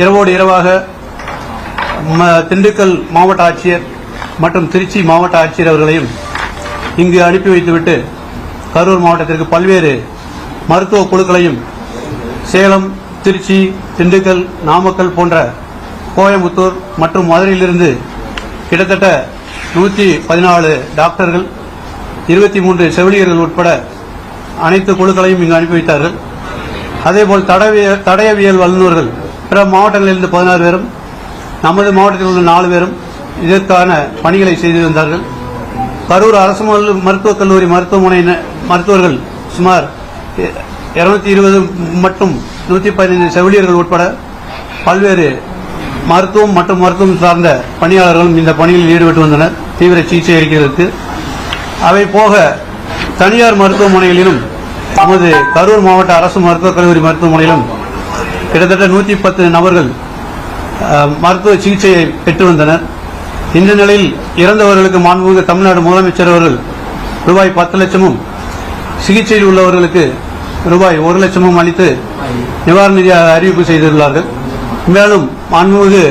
இரவோடு இரவாக திண்டுக்கல் மாவட்ட ஆட்சியர் மற்றும் திருச்சி மாவட்ட ஆட்சியர் அவர்களையும் இங்கு அனுப்பி வைத்துவிட்டு கரூர் மாவட்டத்திற்கு பல்வேறு மருத்துவ குழுக்களையும் சேலம், திருச்சி, திண்டுக்கல், நாமக்கல் போன்ற கோயம்புத்தூர் மற்றும் மதுரையிலிருந்து கிட்டத்தட்ட 114 டாக்டர்கள், 23 செவிலியர்கள் உட்பட அனைத்து குழுக்களையும் இங்கு அனுப்பி வைத்தார்கள். அதேபோல் தடயவியல் வல்லுநர்கள் பிற மாவட்டங்களிலிருந்து 16 பேரும், நமது மாவட்டத்தில் உள்ள 4 பேரும் இதற்கான பணிகளை செய்து வந்தார்கள். கரூர் அரசு மருத்துவக் கல்லூரி மருத்துவமனை மருத்துவர்கள் சுமார் 220 மற்றும் 115 செவிலியர்கள் உட்பட பல்வேறு மருத்துவம் மற்றும் மருத்துவம் சார்ந்த பணியாளர்களும் இந்த பணியில் ஈடுபட்டு வந்தனர் தீவிர சிகிச்சை அளிக்கிறதுக்கு. அவை போக தனியார் மருத்துவமனைகளிலும் நமது கரூர் மாவட்ட அரசு மருத்துவக் கல்லூரி மருத்துவமனையிலும் கிட்டத்தட்ட 110 நபர்கள் மருத்துவ சிகிச்சையை பெற்று வந்தனர். இந்த நிலையில் இறந்தவர்களுக்கு மாண்புமிகு தமிழ்நாடு முதலமைச்சர் அவர்கள் ரூபாய் 10 லட்சமும், சிகிச்சையில் உள்ளவர்களுக்கு ரூபாய் 1 லட்சமும் அளித்து நிவாரண நிதியாக அறிவிப்பு செய்துள்ளார்கள். மேலும் மாண்புமிகு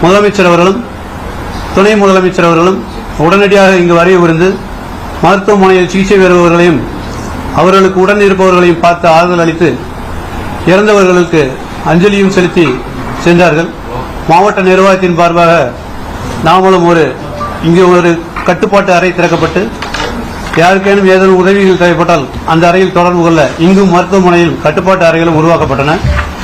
முதலமைச்சர் அவர்களும் துணை முதலமைச்சர் அவர்களும் உடனடியாக இங்கு வருகை புரிந்து மருத்துவமனையில் சிகிச்சை பெறுபவர்களையும் அவர்களுக்கு உடன் இருப்பவர்களையும் பார்த்து ஆறுதல் அளித்து இறந்தவர்களுக்கு அஞ்சலியும் செலுத்தி சென்றார்கள். மாவட்ட நிர்வாகத்தின் சார்பாக நாமளும் இங்கு ஒரு கட்டுப்பாட்டு அறை திறக்கப்பட்டு யாருக்கேனும் ஏதேனும் உதவிகள் தேவைப்பட்டால் அந்த அறையில் தொடர்பு கொள்ள இங்கும் மருத்துவமனையில் கட்டுப்பாட்டு அறைகளும் உருவாக்கப்பட்டன.